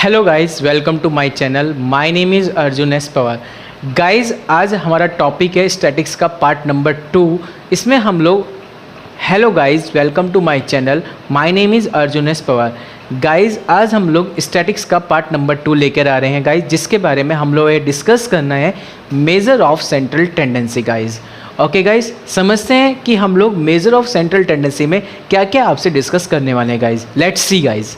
Hello guys, welcome to my channel. My name is Arjun S Pawar. Guys, आज हमारा topic है statics का part number 2। इसमें हम लोग hello guys, welcome to my channel. My name is Arjun S Pawar. Guys, आज हम लोग स्टैटिक्स का पार्ट नंबर 2 लेकर आ रहे हैं गाइस, जिसके बारे में हम लोग ये डिस्कस करना है major of central tendency guys. Okay guys, समझते हैं कि हम लोग मेजर ऑफ सेंट्रल टेंडेंसी में क्या क्या आपसे डिस्कस करने वाले हैं गाइस। Let's see guys.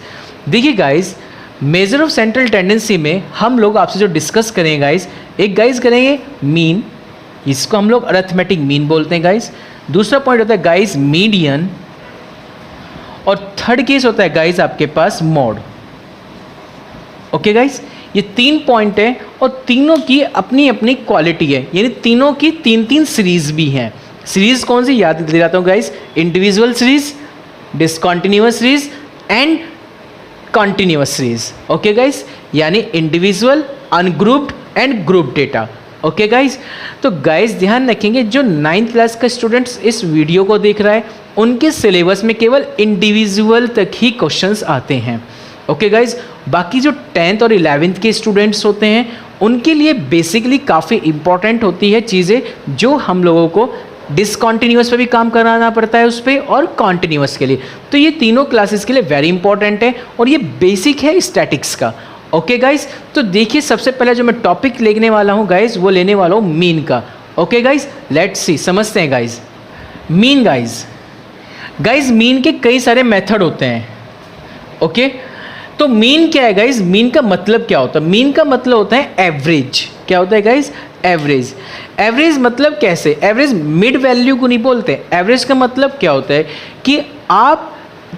देखिए guys, measure of central tendency में हम लोग आपसे जो डिस्कस करेंगे गाइस, एक गाइस करेंगे मीन, इसको हम लोग अरिथमेटिक मीन बोलते हैं गाइस। दूसरा पॉइंट होता है गाइस मीडियन, और थर्ड केस होता है गाइस आपके पास मोड। ओके गाइस, ये 3 पॉइंट है और तीनों की अपनी अपनी क्वालिटी है, यानी तीनों की 3-3 सीरीज भी हैं। सीरीज कौन सी याद दिलाता हूँ guys? Individual series, discontinuous series and continuous series. Okay guys, यानी individual, ungrouped and group data. Okay guys, तो गाइस ध्यान रखेंगे, जो 9th क्लास का स्टूडेंट्स इस वीडियो को देख रहा है उनके सिलेबस में केवल इंडिविजुअल तक ही क्वेश्चंस आते हैं। ओके गाइस, बाकी जो 10th और 11th के स्टूडेंट्स होते हैं उनके लिए बेसिकली काफ़ी इंपॉर्टेंट होती है चीज़ें, जो हम लोगों को डिसकंटिन्यूअस पे भी काम कराना पड़ता है उस पर, और कॉन्टिन्यूअस के लिए। तो ये तीनों क्लासेस के लिए वेरी इंपॉर्टेंट है और ये बेसिक है स्टैटिक्स का। ओके गाइस, तो देखिए सबसे पहले जो मैं टॉपिक लेने वाला हूँ गाइस, वो लेने वाला हूँ मीन का। ओके गाइस, लेट्स सी, समझते हैं गाइस। मीन गाइस मीन के कई सारे मेथड होते हैं। ओके, तो मीन क्या है गाइस? मीन का मतलब क्या होता है? मीन का मतलब होता है एवरेज। क्या होता है गाइस? एवरेज। एवरेज मतलब कैसे? एवरेज मिड वैल्यू को नहीं बोलते। एवरेज का मतलब क्या होता है कि आप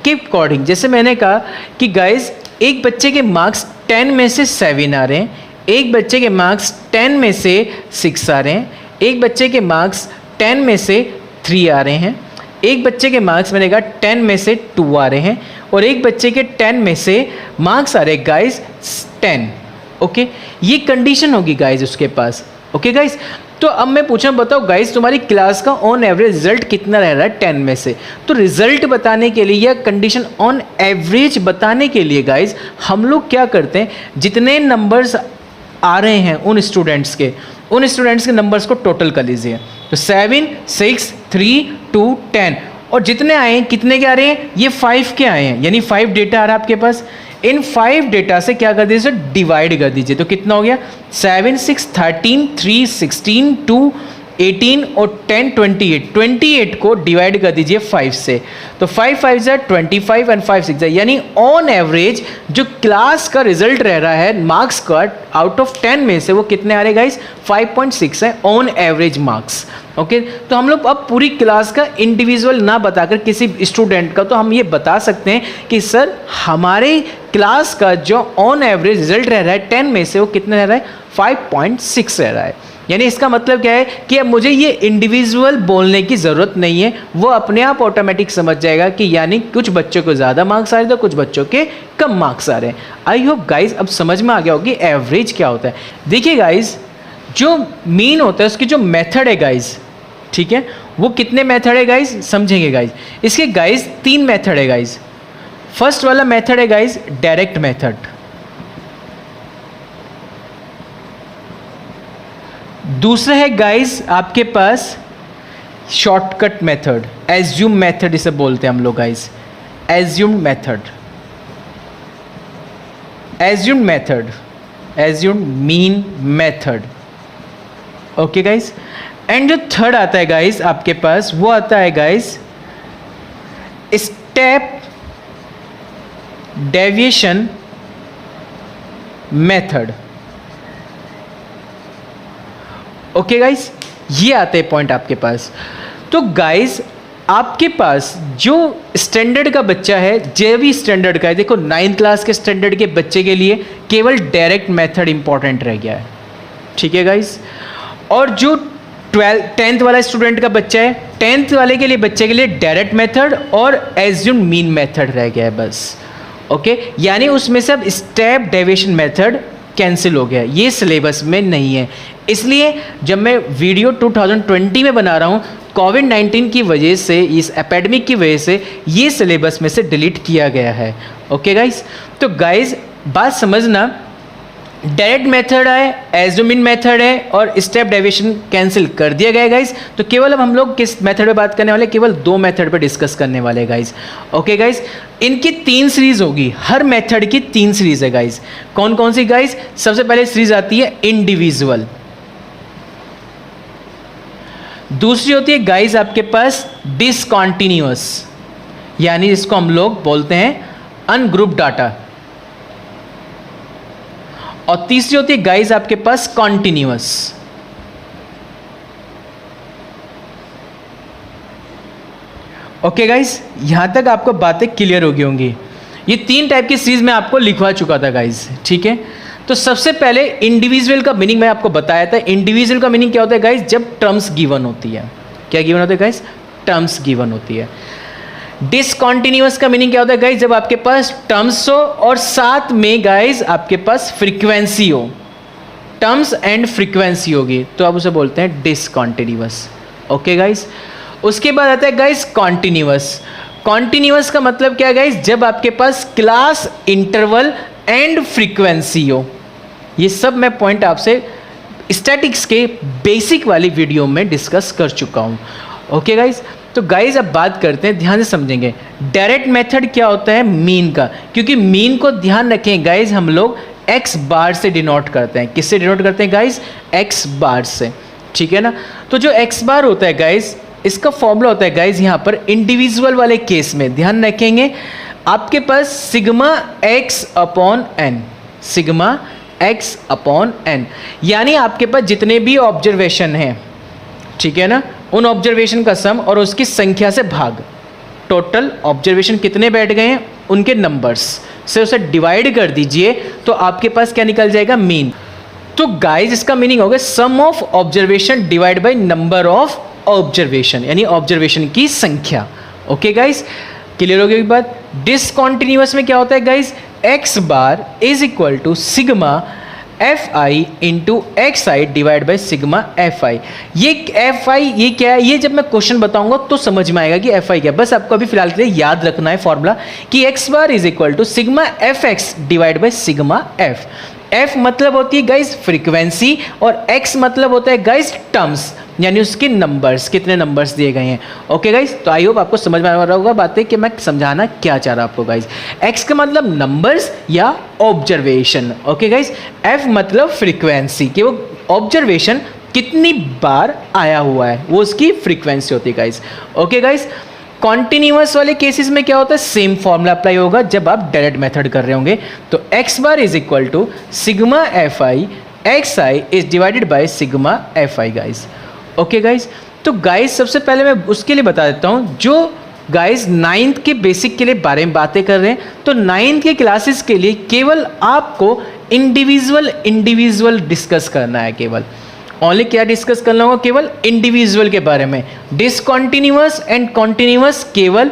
के अकॉर्डिंग, जैसे मैंने कहा कि गाइस एक बच्चे के मार्क्स 10 में से 7 आ रहे हैं, एक बच्चे के मार्क्स 10 में से 6 आ रहे हैं, एक बच्चे के मार्क्स 10 में से 3 आ रहे हैं, एक बच्चे के मार्क्स मैंने कहा 10 में से 2 आ रहे हैं, और एक बच्चे के 10 में से मार्क्स आ रहे हैं गाइस 10। ओके, ये कंडीशन होगी गाइस उसके पास। ओके गाइस, तो अब मैं पूछा, बताओ गाइस तुम्हारी क्लास का ऑन एवरेज रिजल्ट कितना रह रहा है 10 में से? तो रिजल्ट बताने के लिए या कंडीशन ऑन एवरेज बताने के लिए गाइस हम लोग क्या करते हैं, जितने नंबर्स आ रहे हैं उन स्टूडेंट्स के नंबर्स को टोटल कर लीजिए। तो 7, 6, 3, 2, 10, और जितने आए हैं कितने के आ रहे हैं? ये 5 के आए हैं, यानी 5 डेटा आ रहा है आपके पास। इन 5 डेटा से क्या कर दीजिए? डिवाइड कर दीजिए। तो कितना हो गया? 7, 6, 13, 3, 16, 2, 18 और 10, 28 को डिवाइड कर दीजिए 5 से। तो 5 5 जा 25 एंड 5 6 जा, यानी ऑन एवरेज जो क्लास का रिजल्ट रह रहा है मार्क्स का आउट ऑफ 10 में से, वो कितने आ रहे गाइस? 5.6 है ऑन एवरेज मार्क्स। ओके, तो हम लोग अब पूरी क्लास का इंडिविजुअल ना बताकर किसी स्टूडेंट का, तो हम ये बता सकते हैं कि सर हमारे क्लास का जो ऑन एवरेज रिजल्ट रह रहा है 10 में से, वो कितना रह रहा है? 5.6 रह रहा है। यानी इसका मतलब क्या है कि अब मुझे ये इंडिविजुअल बोलने की ज़रूरत नहीं है, वो अपने आप ऑटोमेटिक समझ जाएगा कि यानी कुछ बच्चों को ज़्यादा मार्क्स आ रहे हैं तो कुछ बच्चों के कम मार्क्स आ रहे हैं। आई होप गाइस अब समझ में आ गया होगी एवरेज क्या होता है। देखिए गाइस, जो मीन होता है उसकी जो मेथड है गाइस, ठीक है, वो कितने मेथड है गाइस समझेंगे गाइस। इसके गाइस 3 मेथड है गाइस। फर्स्ट वाला मेथड है गाइस डायरेक्ट मेथड, दूसरा है गाइस आपके पास शॉर्टकट मेथड, एज्यूम मेथड इसे बोलते हैं हम लोग guys, assume mean method. Okay guys, and जो थर्ड आता है गाइस आपके पास, वो आता है guys step deviation method. Okay guys, ये आते हैं पॉइंट आपके पास। तो गाइस आपके पास जो स्टैंडर्ड का बच्चा है, जो भी स्टैंडर्ड का है, देखो 9th क्लास के स्टैंडर्ड के बच्चे के लिए केवल डायरेक्ट मेथड इंपॉर्टेंट रह गया है, ठीक है गाइस। और जो 10th वाला स्टूडेंट का बच्चा है, 10th वाले के लिए बच्चे के लिए डायरेक्ट मेथड और एज्यूम मीन मेथड रह गया है बस। ओके, यानी उसमें से अब स्टेप डेविएशन मेथड कैंसिल हो गया, ये सिलेबस में नहीं है। इसलिए जब मैं वीडियो 2020 में बना रहा हूँ, कोविड-19 की वजह से, इस एपेडेमिक की वजह से ये सिलेबस में से डिलीट किया गया है। ओके गाइस, तो गाइस बात समझना, डायरेक्ट मेथड है, एज्यूमिन मेथड है और स्टेप डेविएशन कैंसिल कर दिया गया गाइज। तो केवल अब हम लोग किस मेथड पे बात करने वाले, केवल 2 मेथड पे डिस्कस करने वाले गाइज। ओके गाइज, इनकी 3 सीरीज होगी, हर मेथड की 3 सीरीज है गाइज। कौन कौन सी गाइज? सबसे पहले सीरीज आती है इंडिविजुअल, दूसरी होती है गाइज आपके पास डिसकॉन्टिन्यूअस, यानी इसको हम लोग बोलते हैं अनग्रुप डाटा, और तीसरी होती है गाइज आपके पास कॉन्टिन्यूअस। ओके गाइज, यहां तक आपको बातें क्लियर हो गई होंगी। ये 3 टाइप की सीरीज मैं आपको लिखवा चुका था गाइज, ठीक है। तो सबसे पहले इंडिविजुअल का मीनिंग मैं आपको बताया था। इंडिविजुअल का मीनिंग क्या होता है गाइज? जब टर्म्स गिवन होती है। क्या गिवन होता है गाइज? टर्म्स गिवन होती है। डिसकॉन्टिन्यूअस का मीनिंग क्या होता है गाइज? जब आपके पास टर्म्स हो और साथ में गाइज आपके पास फ्रीक्वेंसी हो, टर्म्स एंड फ्रीक्वेंसी होगी, तो आप उसे बोलते हैं डिसकॉन्टिन्यूअस। ओके गाइज, उसके बाद आता है गाइज कॉन्टिन्यूअस। कॉन्टिन्यूअस का मतलब क्या है गाइज? जब आपके पास क्लास, इंटरवल एंड फ्रीक्वेंसी हो। ये सब मैं पॉइंट आपसे स्टैटिक्स के बेसिक वाली वीडियो में डिस्कस कर चुका हूँ। ओके गाइज, तो गाइज अब बात करते हैं, ध्यान से समझेंगे। डायरेक्ट मेथड क्या होता है? मीन का, क्योंकि मीन को ध्यान रखें गाइज हम लोग एक्स बार से डिनोट करते हैं। किससे डिनोट करते हैं गाइज? एक्स बार से, ठीक है ना। तो जो एक्स बार होता है गाइज, इसका फॉर्मूला होता है गाइज यहाँ पर इंडिविजुअल वाले केस में ध्यान रखेंगे, आपके पास sigma x upon n, sigma x upon n, यानी आपके पास जितने भी ऑब्जर्वेशन हैं, ठीक है ना, उन ऑब्जर्वेशन का सम और उसकी संख्या से भाग, टोटल ऑब्जर्वेशन कितने बैठ गए हैं उनके नंबर्स से उसे डिवाइड कर दीजिए, तो आपके पास क्या निकल जाएगा? मीन। तो गाइज इसका मीनिंग होगा sum of observation divide by number of observation, यानी ऑब्जर्वेशन की संख्या। ओके गाइज, क्लियर हो गई बात। डिसकॉन्टिन्यूअस में क्या होता है guys? X bar is equal to sigma F I into x I divide by sigma F I. ये एफ आई ये क्या है? ये जब मैं क्वेश्चन बताऊंगा तो समझ में आएगा कि एफ आई क्या है। बस आपको अभी फिलहाल के लिए याद रखना है फॉर्मूला कि X bar is equal to sigma F X divide by sigma F. F मतलब होती है गाइज फ्रीक्वेंसी और एक्स मतलब होता है गाइज टर्म्स, यानी उसके नंबर्स, कितने नंबर्स दिए गए हैं। ओके गाइज, तो आई होप आपको समझ में आ रहा होगा बातें कि मैं समझाना क्या चाह रहा हूं आपको गाइज। एक्स का मतलब नंबर्स या ऑब्जर्वेशन। ओके गाइज, एफ मतलब फ्रीक्वेंसी, कि वो ऑब्जर्वेशन कितनी बार आया हुआ है, वो उसकी फ्रीक्वेंसी होती है गाइज। ओके गाइज, कॉन्टिन्यूअस वाले केसेस में क्या होता है? सेम फॉर्मूला अप्लाई होगा जब आप डायरेक्ट मेथड कर रहे होंगे। तो X bar is equal to sigma F I x I is divided by sigma F I guys. Okay guys, तो गाइज सबसे पहले मैं उसके लिए बता देता हूँ, जो गाइज 9th के बेसिक के लिए बारे में बातें कर रहे हैं, तो 9th के क्लासेस के लिए केवल आपको इंडिविजुअल डिस्कस करना है। केवल ओनली क्या डिस्कस करना होगा? केवल इंडिविजुअल के बारे में। डिसकॉन्टिन्यूअस एंड कॉन्टिन्यूअस केवल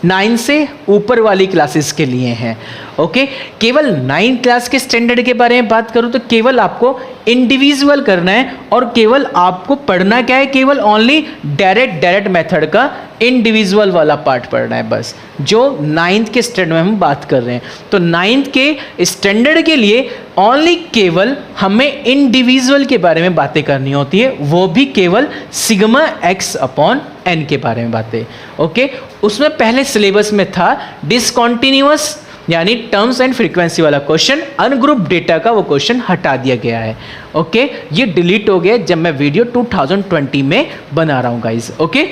9 से ऊपर वाली क्लासेस के लिए हैं। ओके, केवल 9 क्लास के स्टैंडर्ड के बारे में बात करूं तो केवल आपको इंडिविजुअल करना है और केवल आपको पढ़ना क्या है? केवल ओनली डायरेक्ट मेथड का इंडिविजुअल वाला पार्ट पढ़ना है बस, जो 9th के स्टैंडर्ड में हम बात कर रहे हैं। तो 9th के स्टैंडर्ड के लिए ओनली केवल हमें इंडिविजुअल के बारे में बातें करनी होती है, वो भी केवल सिग्मा एक्स अपॉन एन के बारे में बातें। ओके, उसमें पहले सिलेबस में था डिसकॉन्टिन्यूअस यानी टर्म्स एंड फ्रीक्वेंसी वाला क्वेश्चन, अनग्रुप डेटा का वो क्वेश्चन हटा दिया गया है। ओके, ये डिलीट हो गया जब मैं वीडियो 2020 में बना रहा हूँ गाइज। ओके,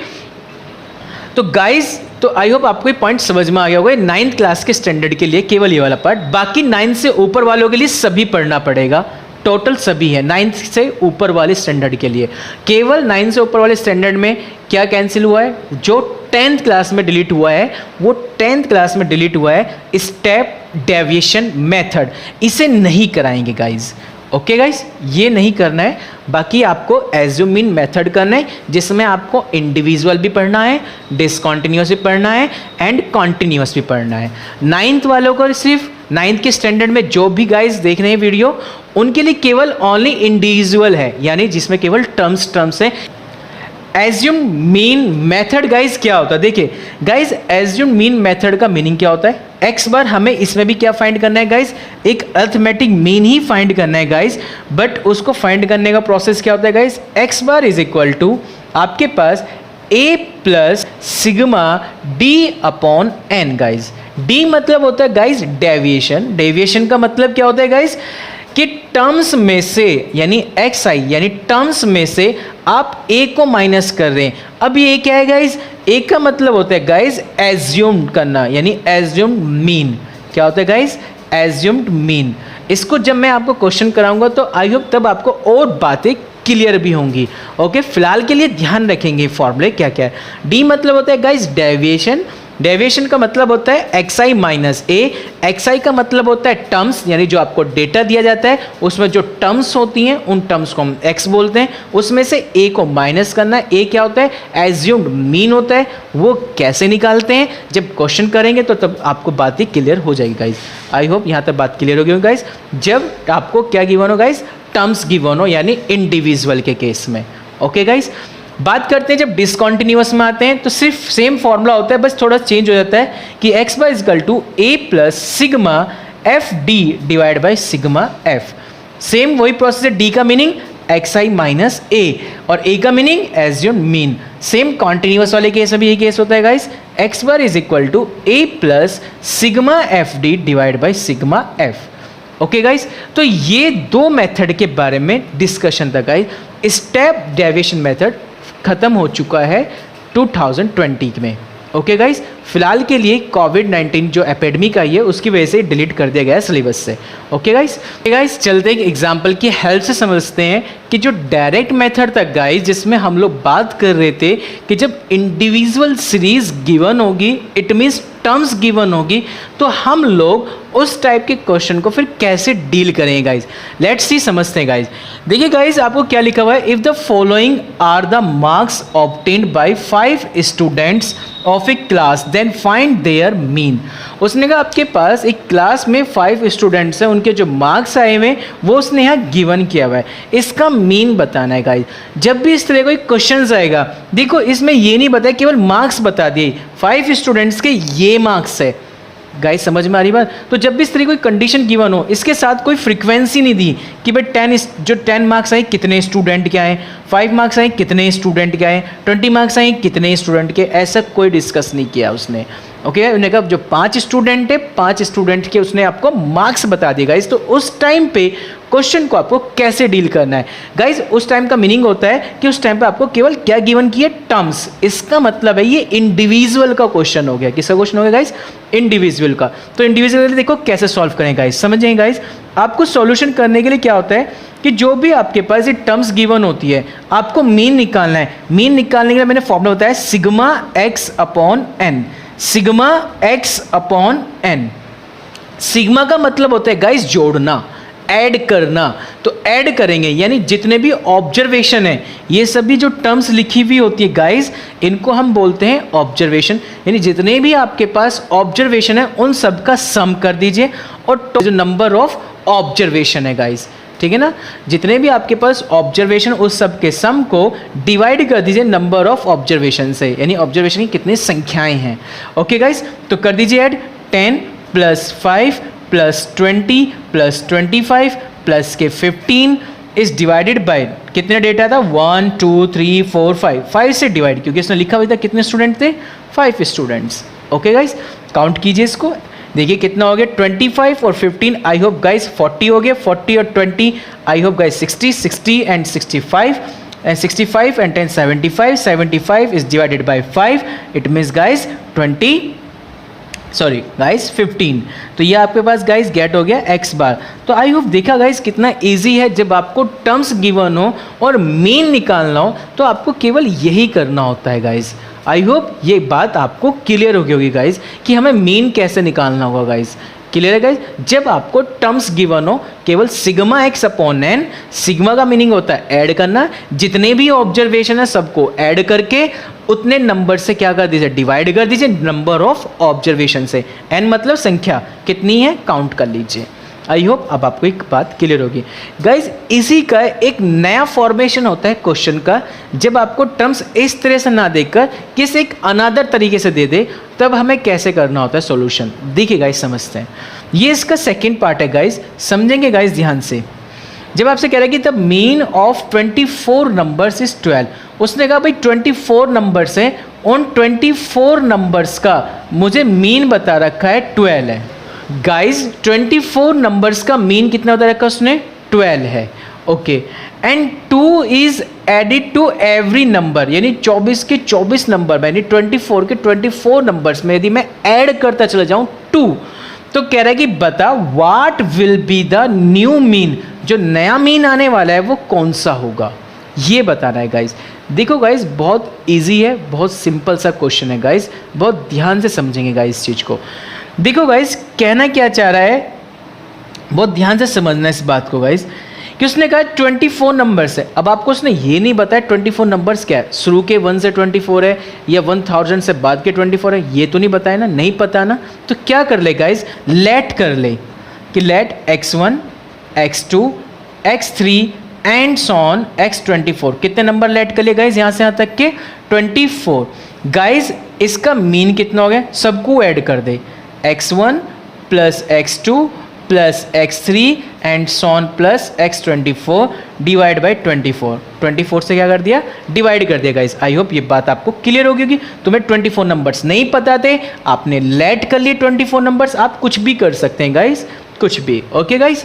तो गाइज तो आई होप आपको ये पॉइंट समझ में आ गया होगा। 9th क्लास के स्टैंडर्ड के लिए केवल ये वाला पार्ट, बाकी 9 से ऊपर वालों के लिए सभी पढ़ना पड़ेगा। टोटल सभी है 9 से ऊपर वाले स्टैंडर्ड के लिए। केवल 9 से ऊपर वाले स्टैंडर्ड में क्या कैंसिल हुआ है? जो 10th क्लास में डिलीट हुआ है वो 10th क्लास में डिलीट हुआ है स्टेप डेविएशन मेथड, इसे नहीं कराएंगे गाइज। ओके गाइज, ये नहीं करना है। बाकी आपको एज्यूमिन मेथड करना है, जिसमें आपको इंडिविजुअल भी पढ़ना है, डिसकॉन्टिन्यूअस भी पढ़ना है एंड कॉन्टिन्यूअस भी पढ़ना है। 9th वालों को सिर्फ 9th के स्टैंडर्ड में जो भी गाइज देख रहे हैं वीडियो, उनके लिए केवल ओनली इंडिविजुअल है, यानी जिसमें केवल टर्म्स है। एज्यूम मीन मेथड गाइज क्या होता है? देखिए गाइज, एज्यूम मीन मेथड का मीनिंग क्या होता है? एक्स बार हमें इसमें भी क्या फाइंड करना है गाइज, एक अरिथमेटिक मीन ही फाइंड करना है गाइज, बट उसको फाइंड करने का प्रोसेस क्या होता है guys, X bar is equal to आपके पास a plus sigma d upon n guys. d मतलब होता है गाइज डेविएशन, डेविएशन का मतलब क्या होता है गाइज कि टर्म्स में से यानी xi यानी टर्म्स में से आप a को माइनस कर रहे हैं। अब ये क्या है गाइज, a का मतलब होता है गाइज एज्यूम्ड करना यानी एज्यूम्ड मीन। क्या होता है गाइज, एज्यूम्ड मीन। इसको जब मैं आपको क्वेश्चन कराऊंगा तो आई होप तब आपको और बातें क्लियर भी होंगी। ओके, फिलहाल के लिए ध्यान रखेंगे फॉर्मूले क्या क्या है। डी मतलब होता है गाइज डेविएशन, डेविएशन का मतलब होता है x I minus A, x i का मतलब होता है टर्म्स यानी जो आपको डेटा दिया जाता है उसमें जो टर्म्स होती हैं उन टर्म्स को हम एक्स बोलते हैं, उसमें से ए को माइनस करना है। ए क्या होता है, एज्यूम्ड मीन होता है। वो कैसे निकालते हैं जब क्वेश्चन करेंगे तो तब आपको बात ही क्लियर हो जाएगी गाइज। आई होप यहाँ तक बात क्लियर हो गई गाइज। जब आपको क्या गिवन हो गाइज, टर्म्स गिवन हो यानी इंडिविजुअल के केस में। ओके गाइज, बात करते हैं जब डिसकंटिन्यूअस में आते हैं तो सिर्फ सेम फॉर्मूला होता है, बस थोड़ा चेंज हो जाता है कि X bar equal to A plus sigma F D divide by sigma F. Same वही प्रोसेस है, डी का meaning X I minus A और ए का meaning assume mean. Same continuous वाले केस में भी यही केस होता है guys, X bar is equal to A plus sigma F D divide by sigma F. Okay guys, तो ये दो मेथड के बारे में डिस्कशन था गाइस। स्टेप डेविएशन मेथड खत्म हो चुका है 2020 में। ओके गाइस, फिलहाल के लिए कोविड-19 जो एपिडेमिक आई है उसकी वजह से डिलीट कर दिया गया है सिलेबस से। ओके गाइस, चलते एक एग्जांपल की हेल्प से समझते हैं कि जो डायरेक्ट मेथड था गाइस जिसमें हम लोग बात कर रहे थे कि जब इंडिविजुअल सीरीज गिवन होगी इट मीन्स टर्म्स गिवन होगी तो हम लोग उस टाइप के क्वेश्चन को फिर कैसे डील करेंगे गाइज। लेट्स सी, समझते हैं गाइज। देखिए गाइज, आपको क्या लिखा हुआ है, if the following are the marks obtained by 5 students of a class then find their mean. उसने कहा आपके पास एक क्लास में 5 स्टूडेंट्स हैं, उनके जो मार्क्स आए हुए वो उसने यहाँ गिवन किया हुआ है, इसका मीन बताना है गाइज। जब भी इस तरह कोई क्वेश्चन आएगा, देखो इसमें ये नहीं बताया, केवल मार्क्स बता दिए 5 स्टूडेंट्स के ये मार्क्स है गाइस, समझ में आ रही बात। तो जब भी इस तरह कोई कंडीशन गिवन हो, इसके साथ कोई फ्रीक्वेंसी नहीं दी कि भाई 10 मार्क्स आए कितने स्टूडेंट के आए, 5 मार्क्स आए कितने स्टूडेंट के आए, 20 मार्क्स आए कितने स्टूडेंट के, ऐसा कोई डिस्कस नहीं किया उसने। ओके, उन्होंने कहा जो 5 स्टूडेंट है 5 स्टूडेंट के उसने आपको मार्क्स बता दिए गाइस। तो उस टाइम पे क्वेश्चन को आपको कैसे डील करना है गाइज, उस टाइम का मीनिंग होता है कि उस टाइम पे आपको केवल क्या गिवन किए, टर्म्स। इसका मतलब है ये इंडिविजुअल का क्वेश्चन हो गया। किसका क्वेश्चन हो गया गाइज, इंडिविजुअल का। तो इंडिविजुअल देखो कैसे सॉल्व करें गाइज, समझेंगे गाइज। आपको सॉल्यूशन करने के लिए क्या होता है कि जो भी आपके पास ये टर्म्स गिवन होती है आपको मीन निकालना है। मीन निकालने के लिए मैंने फॉर्मूला होता है sigma x upon n, sigma x upon n. Sigma का मतलब होता है गाइज जोड़ना, ऐड करना। तो ऐड करेंगे यानी जितने भी ऑब्जर्वेशन है, ये सभी जो टर्म्स लिखी हुई होती है गाइस, इनको हम बोलते हैं ऑब्जर्वेशन। यानी जितने भी आपके पास ऑब्जर्वेशन है उन सब का सम कर दीजिए और जो नंबर ऑफ ऑब्जर्वेशन है गाइस, ठीक है ना, जितने भी आपके पास ऑब्जर्वेशन उस सब के सम को डिवाइड कर दीजिए नंबर ऑफ ऑब्जर्वेशन से, यानी ऑब्जर्वेशन की कितनी संख्याएं हैं। ओके गाइस, तो कर दीजिए add 10 plus 5 plus 20 plus 25 plus के 15 इज डिवाइडेड बाय कितने डेटा था 1 2 3 4 5, 5 से डिवाइड क्योंकि इसने लिखा हुआ था कितने स्टूडेंट थे 5 स्टूडेंट्स। ओके गाइस, काउंट कीजिए इसको, देखिए कितना हो गया 25 और 15, आई होप गाइस 40 हो गया, 40 और 20 आई hope guys 60, 60 and 65 and 65 and 10 75, 75 is divided by 5, it means guys 15। तो ये आपके पास गाइस गेट हो गया x बार। तो आई होप देखा गाइस कितना इजी है, जब आपको टर्म्स गिवन हो और मीन निकालना हो तो आपको केवल यही करना होता है गाइस। आई होप ये बात आपको क्लियर हो गई होगी गाइस कि हमें मीन कैसे निकालना होगा गाइस। क्लियर है गाइस, जब आपको टर्म्स गिवन हो केवल sigma x upon n, sigma का मीनिंग होता है ऐड करना, जितने भी ऑब्जर्वेशन है सबको ऐड करके उतने नंबर से क्या कर दीजिए, डिवाइड कर दीजिए नंबर ऑफ ऑब्जर्वेशन से। एन मतलब संख्या कितनी है काउंट कर लीजिए। आई होप अब आपको एक बात क्लियर होगी गाइज। इसी का एक नया फॉर्मेशन होता है क्वेश्चन का, जब आपको टर्म्स इस तरह से ना देकर किसी एक अनदर तरीके से दे दे तब हमें कैसे करना होता है सॉल्यूशन। देखिए गाइस समझते हैं, ये इसका सेकंड पार्ट है गाइस, समझेंगे गाइस ध्यान से। जब आपसे कह रहा है कि the mean of 24 numbers is 12, उसने कहा भाई 24 नंबर्स हैं, उन 24 नंबर्स का मुझे मीन बता रखा है 12 है। गाइस 24 नंबर्स का मीन कितना बता रखा है उसने, 12 है। Okay, and 2 is added to every number, यानी 24 के 24 नंबर में, यानी 24 के 24 नंबर्स में यदि मैं ऐड करता चला जाऊं 2, तो कह रहा है कि बता what will be the new mean, जो नया मीन आने वाला है वो कौन सा होगा, ये बताना है गाइस। देखो गाइस बहुत इजी है, बहुत सिंपल सा क्वेश्चन है गाइस, बहुत ध्यान से समझेंगे गाइस इस चीज़ को। देखो गाइस कहना क्या चाह रहा है, बहुत ध्यान से समझना है इस बात को गाइस, कि उसने कहा 24 नंबर्स है। अब आपको उसने ये नहीं बताया 24 नंबर्स क्या है, शुरू के 1 से 24 है या 1000 से बाद के 24 है, ये तो नहीं बताया ना, नहीं पता ना। तो क्या कर ले गाइस, लेट कर ले कि late x1 x2 x3 and sworn x24, कितने नंबर लेट कर ले गाइस यहाँ से यहाँ तक के 24। गाइस इसका मीन कितना हो गया, सबको ऐड कर दे, x1 plus x2 plus x3 and so on plus x24 divide by 24 से क्या कर दिया, डिवाइड कर दिया गाइस। आई होप ये बात आपको क्लियर होगी कि तुम्हें 24 नंबर्स नहीं पता थे, आपने लेट कर लिए 24 नंबर्स, आप कुछ भी कर सकते हैं गाइस, कुछ भी। ओके गाइस,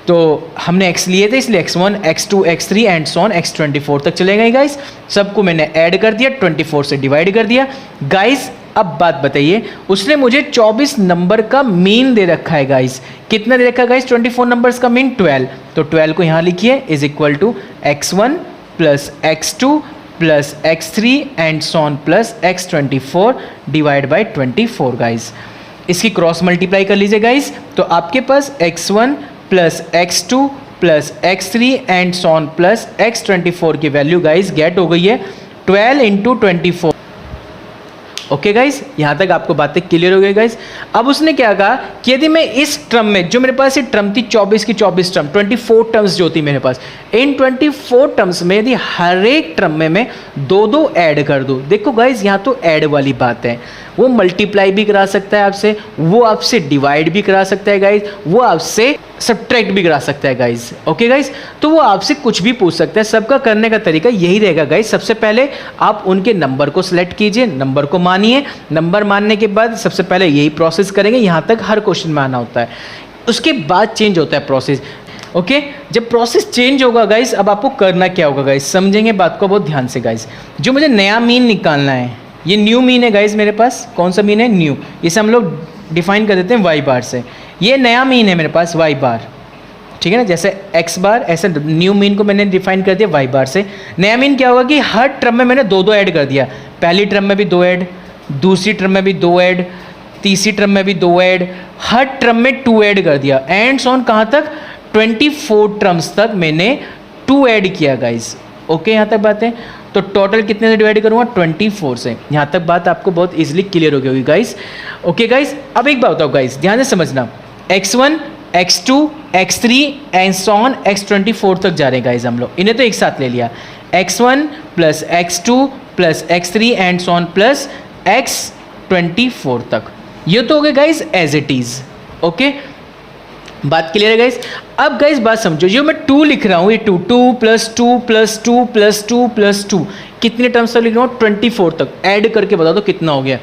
तो हमने x लिए थे इसलिए x1 x2 x3 and sworn x24 तक चले गए गाइस, सबको मैंने ऐड कर दिया, 24 से डिवाइड कर दिया गाइस। अब बात बताइए, उसने मुझे 24 नंबर का मीन दे रखा है गाइस, कितना दे रखा है गाइस 24 नंबर्स का मीन 12, तो 12 को यहाँ लिखिए is equal to x1 plus x2 plus x3 and so on plus x24 divide by 24 guys. इसकी क्रॉस मल्टीप्लाई कर लीजिए गाइस, तो आपके पास x1 plus x2 plus x3 and so on plus x24 की वैल्यू गाइस गेट हो गई है 12 इंटू 24। ओके गाइस, यहाँ तक आपको बातें क्लियर हो गई गाइस। अब उसने क्या कहा कि यदि मैं इस टर्म में, जो मेरे पास ये टर्म थी 24 की 24 टर्म, 24 टर्म्स जो थी मेरे पास, इन 24 टर्म्स में यदि हर एक टर्म में मैं 2 ऐड कर दूँ, देखो गाइस यहाँ तो ऐड वाली बात है, वो मल्टीप्लाई भी करा सकता है आपसे, वो आपसे डिवाइड भी करा सकता है गाइस, वो आपसे सब्ट्रैक्ट भी करा सकता है गाइस। ओके गाइस, तो वो आपसे कुछ भी पूछ सकता है, सबका करने का तरीका यही रहेगा गाइस। सबसे पहले आप उनके नंबर को सिलेक्ट कीजिए, नंबर को मानिए, नंबर मानने के बाद सबसे पहले यही प्रोसेस करेंगे, यहाँ तक हर क्वेश्चन में आना होता है, उसके बाद चेंज होता है प्रोसेस। ओके, जब प्रोसेस चेंज होगा गाइस, अब आपको करना क्या होगा गाइस, समझेंगे बात को बहुत ध्यान से गाइस। जो मुझे नया मीन निकालना है, ये न्यू मीन है गाइस मेरे पास, कौन सा मीन है, न्यू, इसे हम लोग डिफाइन कर देते हैं वाई बार से, ये नया मीन है मेरे पास वाई बार, ठीक है ना, जैसे एक्स बार, ऐसे न्यू मीन को मैंने डिफाइन कर दिया वाई बार से। नया मीन क्या होगा कि हर टर्म में मैंने 2 ऐड कर दिया, पहली टर्म में भी 2 ऐड, दूसरी टर्म में भी 2 ऐड, तीसरी टर्म में भी 2 ऐड, हर टर्म में 2 ऐड कर दिया, एंड सॉन कहाँ तक 24 टर्म्स तक मैंने 2 ऐड किया गाइस। ओके, यहाँ तक बात है, तो टोटल कितने से डिवाइड करूँगा 24 से, यहाँ तक बात आपको बहुत इजीली क्लियर हो गई होगी गाइस। ओके गाइस, अब एक बात बताओ गाइस, ध्यान से समझना, x1 x2 x3 and sworn x24 तक जा रहे हैं गाइस, हम लोग इन्हें तो एक साथ ले लिया, x1 plus x2 plus x3 and so on plus x24 तक, ये तो हो गए guys as it is. Okay, बात क्लियर है गाइस। अब गाइस बात समझो, जो मैं 2 लिख रहा हूँ, ये 2 प्लस 2 प्लस 2 प्लस 2 प्लस 2, कितने टर्म्स तक लिख रहा हूँ 24 तक, ऐड करके बता दो कितना हो गया।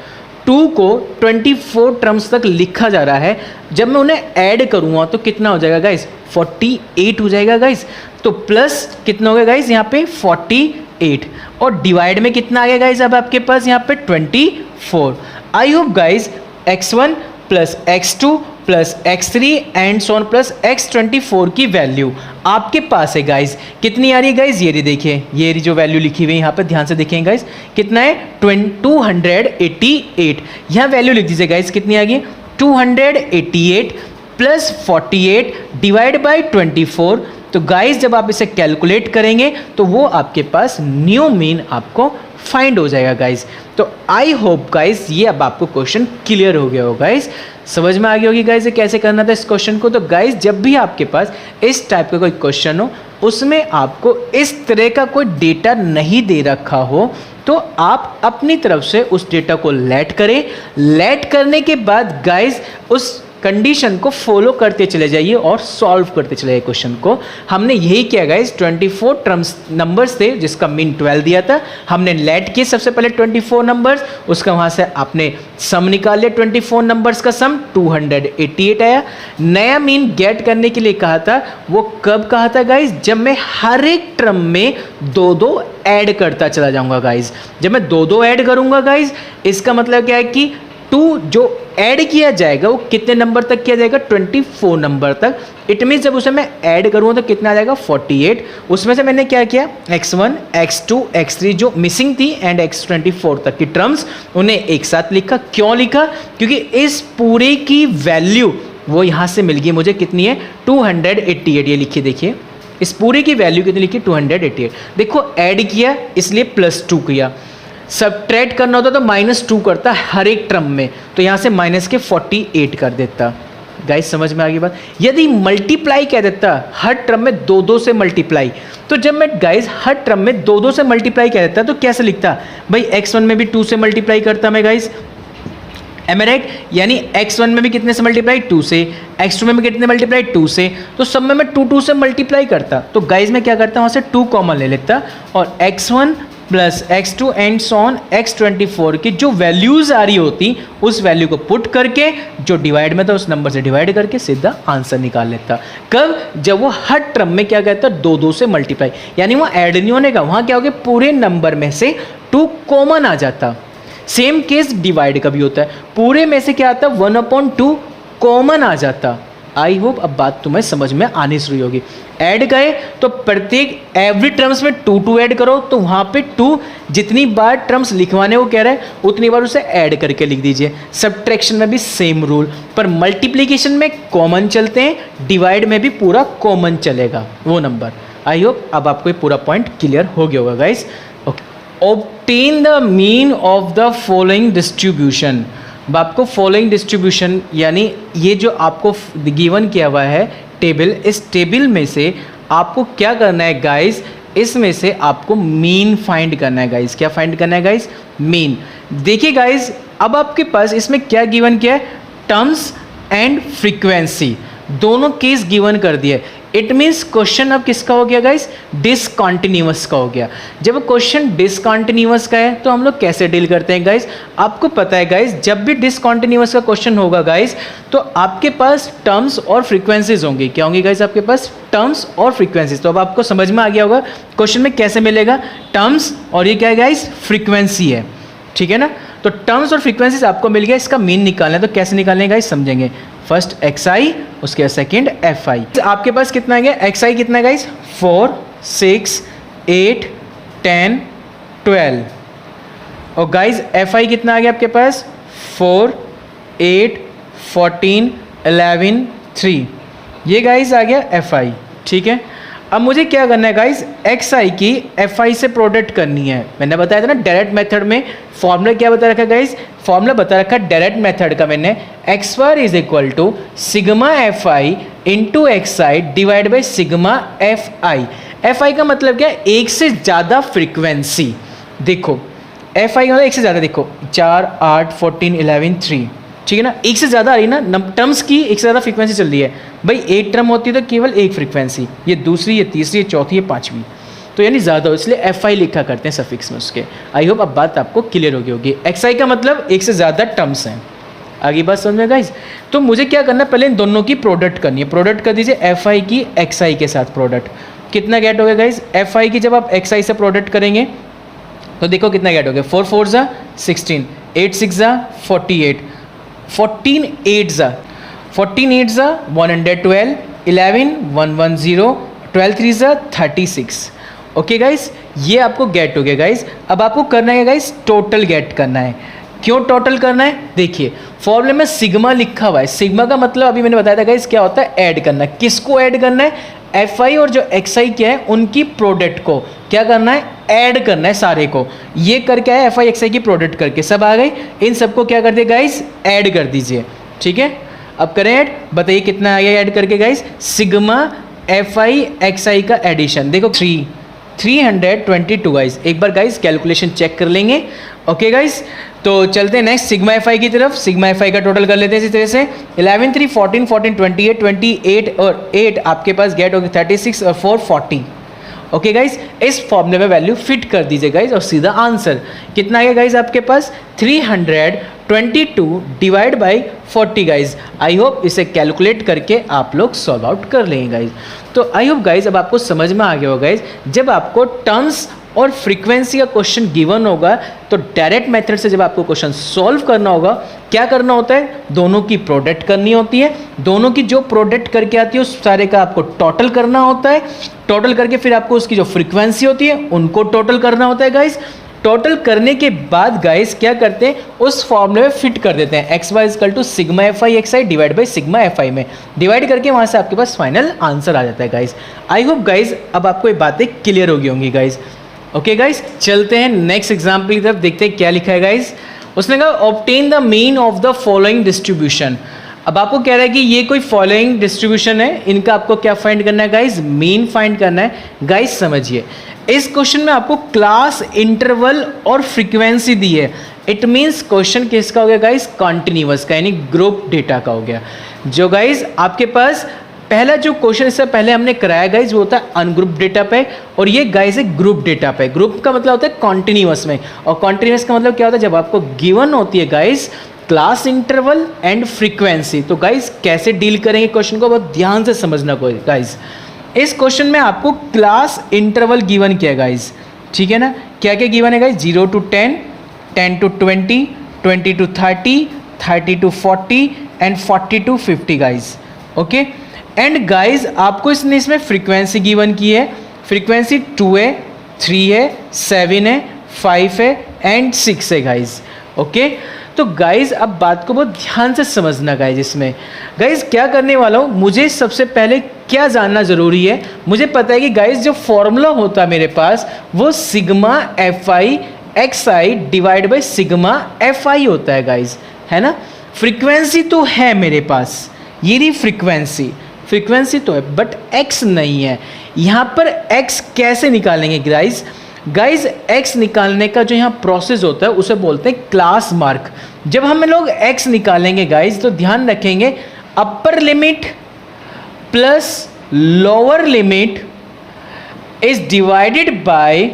2 को 24 टर्म्स तक लिखा जा रहा है, जब मैं उन्हें ऐड करूँगा तो कितना हो जाएगा गाइस 48 हो जाएगा गाइस, तो प्लस कितना हो गया गाइस यहाँ पे 48, और डिवाइड में कितना आ गया गाइस अब आपके पास यहाँ पे 24। I hope guys x1 plus x2 plus x3 and so on plus x24 की वैल्यू आपके पास है गाइस, कितनी आ रही है गाइस, ये देखिए, ये जो वैल्यू लिखी हुई है यहाँ पे ध्यान से देखें गाइस, कितना है 288, यहाँ वैल्यू लिख दीजिए गाइस, कितनी आ गई 288 प्लस 48 डिवाइड बाई 24। तो गाइस जब आप इसे कैलकुलेट करेंगे तो वो आपके पास न्यू मीन आपको फाइंड हो जाएगा गाइस। तो आई होप गाइस ये अब आपको क्वेश्चन क्लियर हो गया हो गाइस, समझ में आ गई होगी गाइस ये कैसे करना था इस क्वेश्चन को। तो गाइस जब भी आपके पास इस टाइप का कोई क्वेश्चन हो, उसमें आपको इस तरह का कोई डेटा नहीं दे रखा हो, तो आप अपनी तरफ से उस डेटा को लेट करें। लेट करने के बाद गाइस उस कंडीशन को फॉलो करते चले जाइए और सॉल्व करते चले जाइए क्वेश्चन को। हमने यही किया गाइस, 24 टर्म्स नंबर्स थे जिसका मीन 12 दिया था, हमने लेट किए सबसे पहले 24 नंबर्स, उसका वहां से आपने सम निकाल लिया, 24 नंबर्स का सम 288 आया। नया मीन गेट करने के लिए कहा था, वो कब कहा था गाइस, जब मैं हर एक टर्म में दो दो ऐड करता चला जाऊंगा गाइस। जब मैं दो दो ऐड करूंगा गाइस, इसका मतलब क्या है कि 2 जो ऐड किया जाएगा वो कितने नंबर तक किया जाएगा, 24 नंबर तक। इट मीन्स जब उसे मैं ऐड करूँगा तो कितना आ जाएगा, 48। उसमें से मैंने क्या किया, x1, x2, x3 जो मिसिंग थी एंड x24 तक की टर्म्स उन्हें एक साथ लिखा। क्यों लिखा, क्योंकि इस पूरे की वैल्यू वो यहाँ से मिल गई मुझे, कितनी है, 288। ये लिखिए, देखिए इस पूरे की वैल्यू कितनी लिखी, 288। देखो ऐड किया इसलिए +2 किया, सबट्रैक्ट करना होता तो -2 करता हर एक टर्म में, तो यहाँ से माइनस के 48 कर देता। गाइस समझ में आ गई बात। यदि मल्टीप्लाई कह देता हर टर्म में 2 से मल्टीप्लाई, तो जब मैं गाइस हर टर्म में 2 से मल्टीप्लाई कह देता तो कैसे लिखता भाई, x1 में भी 2 से मल्टीप्लाई करता मैं गाइस, एम आई राइट, यानी x1 में भी कितने से मल्टीप्लाई, 2 से, x2 में भी कितने मल्टीप्लाई, 2 से, तो सब में मैं 2 से मल्टीप्लाई करता। तो गाइस मैं क्या करता वहाँ से 2 कॉमन ले लेता और x1 plus x2 and so on x24 की जो वैल्यूज आ रही होती उस वैल्यू को पुट करके जो डिवाइड में था उस नंबर से डिवाइड करके सीधा आंसर निकाल लेता। कब, जब वो हर टर्म में क्या कहता, 2 से मल्टीप्लाई, यानी वहाँ ऐड नहीं होने का, वहाँ क्या हो गया, पूरे नंबर में से 2 कॉमन आ जाता। सेम केस डिवाइड का भी होता है, पूरे में से क्या आता, 1/2 कॉमन आ जाता। आई होप अब बात तुम्हें समझ में आनी शुरू होगी। ऐड गए तो प्रत्येक एवरी टर्म्स में 2 ऐड करो, तो वहाँ पे 2 जितनी बार टर्म्स लिखवाने को कह रहे हैं उतनी बार उसे ऐड करके लिख दीजिए। सब्ट्रैक्शन में भी सेम रूल, पर मल्टीप्लिकेशन में कॉमन चलते हैं, डिवाइड में भी पूरा कॉमन चलेगा वो नंबर। आई होप अब आपको ये पूरा पॉइंट क्लियर हो गया होगा guys. Obtain the mean of the following distribution. अब आपको फॉलोइंग डिस्ट्रीब्यूशन यानी ये जो आपको गिवन किया हुआ है टेबल, इस टेबल में से आपको क्या करना है गाइस, इसमें से आपको मीन फाइंड करना है गाइस। क्या फाइंड करना है गाइस, मीन। देखिए गाइस अब आपके पास इसमें क्या गिवन किया है, टर्म्स एंड फ्रीक्वेंसी दोनों केस गिवन कर दिए। इट मीन्स क्वेश्चन अब किसका हो गया गाइस, डिसकंटिन्यूअस का हो गया। जब क्वेश्चन डिसकंटिन्यूअस का है तो हम लोग कैसे डील करते हैं गाइस, आपको पता है गाइस, जब भी डिसकंटिन्यूअस का क्वेश्चन होगा गाइस तो आपके पास टर्म्स और फ्रीक्वेंसीज होंगी। क्या होंगी गाइस, आपके पास टर्म्स और फ्रीक्वेंसीज। तो अब आपको समझ में आ गया होगा क्वेश्चन में कैसे मिलेगा, टर्म्स और ये क्या है गाइस, फ्रीक्वेंसी है, ठीक है ना। तो टर्म्स और फ्रीक्वेंसीज आपको मिल गया, इसका मीन निकालना है, तो कैसे निकालने गाइस समझेंगे। फर्स्ट xi, उसके सेकंड fi। आपके पास कितना है, xi कितना है गाइस, 4, 6, 8, 10, 12। और गाइस fi कितना आ गया आपके पास, 4, 8, 14, 11, 3। ये गाइस आ गया fi, ठीक है। अब मुझे क्या करना है गाइस, xi की fi से प्रोडक्ट करनी है। मैंने बताया था ना डायरेक्ट मेथड में फॉर्मूला क्या बता रखा गाइस, फॉर्मूला बता रखा डायरेक्ट मेथड का मैंने, x bar is equal to sigma fi into xi divide by sigma fi। fi का मतलब क्या है, एक से ज़्यादा फ्रीक्वेंसी। देखो fi का मतलब एक से ज़्यादा, देखो 4, 8, 14, 11, 3, ठीक है ना, एक से ज़्यादा आ रही है ना, टर्म्स की एक से ज़्यादा फ्रीक्वेंसी चल रही है भाई। एक टर्म होती है तो केवल एक फ्रीक्वेंसी, ये दूसरी, ये तीसरी, ये चौथी, ये पांचवी, तो यानी ज़्यादा हो, इसलिए fi लिखा करते हैं सफिक्स में उसके। आई होप अब बात आपको क्लियर होगी होगी। xi का मतलब एक से ज़्यादा टर्म्स हैं। आगे बात समझ में गाइस। तो मुझे क्या करना है, पहले इन दोनों की प्रोडक्ट करनी है। प्रोडक्ट कर दीजिए fi की xi के साथ प्रोडक्ट। कितना गेट हो गया गाइस, fi की जब आप xi से प्रोडक्ट करेंगे तो देखो कितना गेट हो गया, 4 4 ज़ा 16, 8 6 ज़ा 48, 14 8 ज़ा 112, 11 110, 12 3 ज़ा 36। ओके गाइस, ये आपको गेट हो गया गाइस। अब आपको करना है गाइस, टोटल गेट करना है। क्यों टोटल करना है, देखिए फॉर्मूले में सिग्मा लिखा हुआ है। सिग्मा का मतलब अभी मैंने बताया था गाइस क्या होता है, ऐड करना है। किसको ऐड करना है, fi और जो xi क्या है उनकी प्रोडक्ट को क्या करना है, ऐड करना है सारे को। ये करके आया fi xi की प्रोडक्ट करके सब आ गई, इन सबको क्या कर दिए गाइस, ऐड कर दीजिए, ठीक है। अब करें ऐड, बताइए कितना आ गया ऐड करके गाइस, सिग्मा fi xi का एडिशन। देखो 3, 322 गाइज। एक बार गाइज कैलकुलेशन चेक कर लेंगे। ओके गाइज, तो चलते हैं नेक्स्ट सिग्मा एफ आई की तरफ। सिग्मा एफ आई का टोटल कर लेते हैं इसी तरह से 11 3 14 14 28 28 और 8 आपके पास गेट होगी 36 और 4 40। ओके गाइज, इस फॉर्मूले में वैल्यू फिट कर दीजिए गाइज और सीधा आंसर कितना आएगा गाइज आपके पास 322 divide by 40 guys. I hope इसे कैलकुलेट करके आप लोग सॉल्व आउट कर लेंगे गाइज। तो आई होप गाइज अब आपको समझ में आ गया होगा गाइज, जब आपको टर्म्स और फ्रीक्वेंसी का क्वेश्चन गिवन होगा तो डायरेक्ट मेथड से जब आपको क्वेश्चन सॉल्व करना होगा क्या करना होता है, दोनों की प्रोडक्ट करनी होती है। दोनों की जो प्रोडक्ट करके आती है उस सारे का आपको टोटल करना होता है। टोटल करके फिर आपको उसकी जो फ्रीक्वेंसी होती है उनको टोटल करना होता है गाइज। टोटल करने के बाद गाइज क्या करते हैं, उस फॉर्मूले में फिट कर देते हैं x y equal to sigma F I x I divide by sigma F i में डिवाइड करके वहाँ से आपके पास फाइनल आंसर आ जाता है गाइज। आई होप गाइज अब आपको ये बातें क्लियर होगी होंगी गाइज। ओके गाइज, चलते हैं नेक्स्ट एग्जाम्पल की तरफ, देखते हैं क्या लिखा है गाइज। उसने कहा obtain the mean of the following distribution. अब आपको कह रहा है कि ये कोई फॉलोइंग डिस्ट्रीब्यूशन है, इनका आपको क्या फाइंड करना है गाइज, मीन फाइंड करना है। गाइज समझिए, इस क्वेश्चन में आपको क्लास, इंटरवल और फ्रीक्वेंसी दी है। इट मीन्स क्वेश्चन किसका हो गया गाइज, कॉन्टिन्यूअस का, यानी ग्रुप डेटा का हो गया। जो गाइज आपके पास पहला जो क्वेश्चन इससे पहले हमने कराया गाइज वो होता है अनग्रुप डेटा पे, और ये गाइज है ग्रुप डेटा पे। ग्रुप का मतलब होता है कॉन्टिन्यूअस में, और कॉन्टिन्यूअस का मतलब क्या होता है, जब आपको गिवन होती है guys class, interval and frequency. तो गाइज कैसे डील करेंगे क्वेश्चन को बहुत ध्यान से समझना कोई गाइज। इस क्वेश्चन में आपको क्लास इंटरवल गिवन किया है गाइज, ठीक है ना। क्या क्या गिवन है guys, 0 to 10, 10 to 20, 20 to 30, 30 to 40 and 40 to 50 guys. Okay, and guys आपको इसमें फ्रीक्वेंसी गिवन की है। फ्रीक्वेंसी 2 है, 3 है, 7 है, 5 है एंड 6 है गाइज। ओके, तो गाइज अब बात को बहुत ध्यान से समझना गाइज। इसमें गाइज क्या करने वाला हूँ, मुझे सबसे पहले क्या जानना ज़रूरी है, मुझे पता है कि गाइज जो फॉर्मूला होता है मेरे पास वो sigma F I x I divide by sigma F I होता है गाइज, है ना। फ्रीक्वेंसी तो है मेरे पास, ये रही फ्रीक्वेंसी तो है, बट x नहीं है। यहाँ पर x कैसे निकालेंगे गाइज, x निकालने का जो यहाँ प्रोसेस होता है उसे बोलते हैं क्लास मार्क। जब हम लोग x निकालेंगे गाइज तो ध्यान रखेंगे upper limit plus lower limit is divided by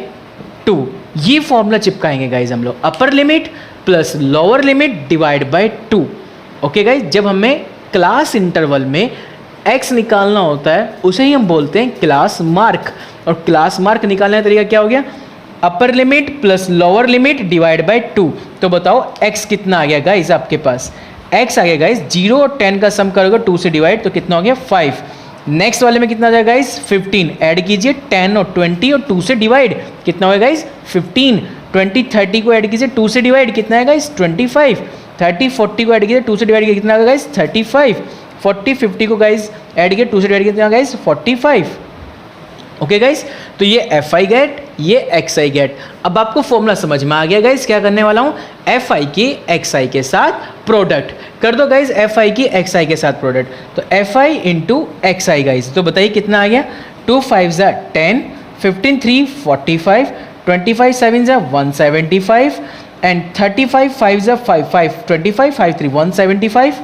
2, ये फॉर्मूला चिपकाएंगे गाइज हम लोग, upper limit plus lower limit divide by 2। Okay guys, जब हमें क्लास इंटरवल में x निकालना होता है उसे ही हम बोलते हैं क्लास मार्क। और क्लास मार्क निकालने का तरीका क्या हो गया, upper limit plus lower limit divide by 2। तो बताओ x कितना आ गया गाइज आपके पास, x आ गया गाइज 0 और 10 का सम करोगे 2 से डिवाइड तो कितना हो गया 5। नेक्स्ट वाले में कितना आ जाएगा गाइज 15, ऐड कीजिए 10 और 20 और 2 से डिवाइड कितना होगा गाइज 15। 20 30 को ऐड कीजिए 2 से डिवाइड कितना है गाइज 25। 30 40 को ऐड कीजिए 2 से डिवाइड कितना होगा गाइज 35। 40 50 को गाइज ऐड किया 2 से डिवाइड कितना गाइज 45। ओके गाइज, तो ये एफ आई गेट, ये एक्स आई गेट। अब आपको फॉर्मूला समझ में आ गया गाइज, क्या करने वाला हूँ, एफ आई की एक्स आई के साथ प्रोडक्ट कर दो गाइज, एफ आई की एक्स आई के साथ प्रोडक्ट। तो F I into x I guys, तो बताइए कितना आ गया, 2 5 10, 15 3 45, 25 7 175 and 35 5 5 5 25 5 3 175।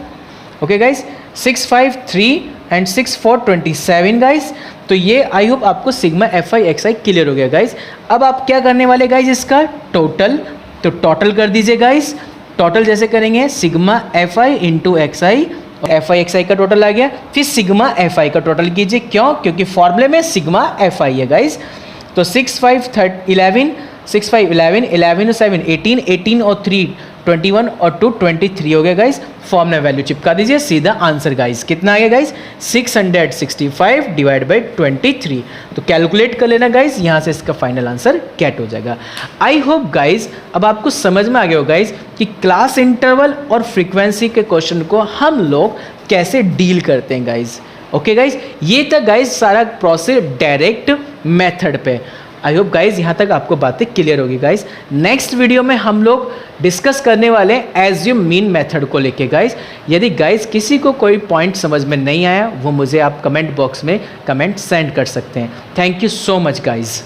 Okay guys, 6 5 3 and 6 4 27 guys. तो ये आई होप आपको sigma F I x I clear हो गया गाइज। अब आप क्या करने वाले गाइज, इसका टोटल, तो टोटल कर दीजिए गाइज। टोटल जैसे करेंगे sigma F I into x i, f I x i का टोटल आ गया, फिर सिग्मा एफ आई का टोटल कीजिए, क्यों, क्योंकि फॉर्मूले में सिग्मा एफ आई है गाइज। तो 6 5 11, 6 5 11, 11 और 7 18, 18 और 3 21 और 2 23 हो गया गाइज। फॉर्मूला वैल्यू चिपका दीजिए, सीधा आंसर गाइज कितना आ गया गाइज 665 डिवाइड बाई 23। तो कैलकुलेट कर लेना गाइज, यहाँ से इसका फाइनल आंसर गेट हो जाएगा। आई होप गाइज अब आपको समझ में आ गया हो गाइज कि क्लास इंटरवल और फ्रीक्वेंसी के क्वेश्चन को हम लोग कैसे डील करते हैं गाइज। ओके गाइज, ये था गाइज सारा प्रोसेस डायरेक्ट मेथड पे। आई होप गाइज यहाँ तक आपको बातें क्लियर होगी गाइज। नेक्स्ट वीडियो में हम लोग डिस्कस करने वाले हैं एज्यूम मीन मेथड को लेके गाइज। यदि गाइज किसी को कोई पॉइंट समझ में नहीं आया वो मुझे आप कमेंट बॉक्स में कमेंट सेंड कर सकते हैं। Thank you so much guys.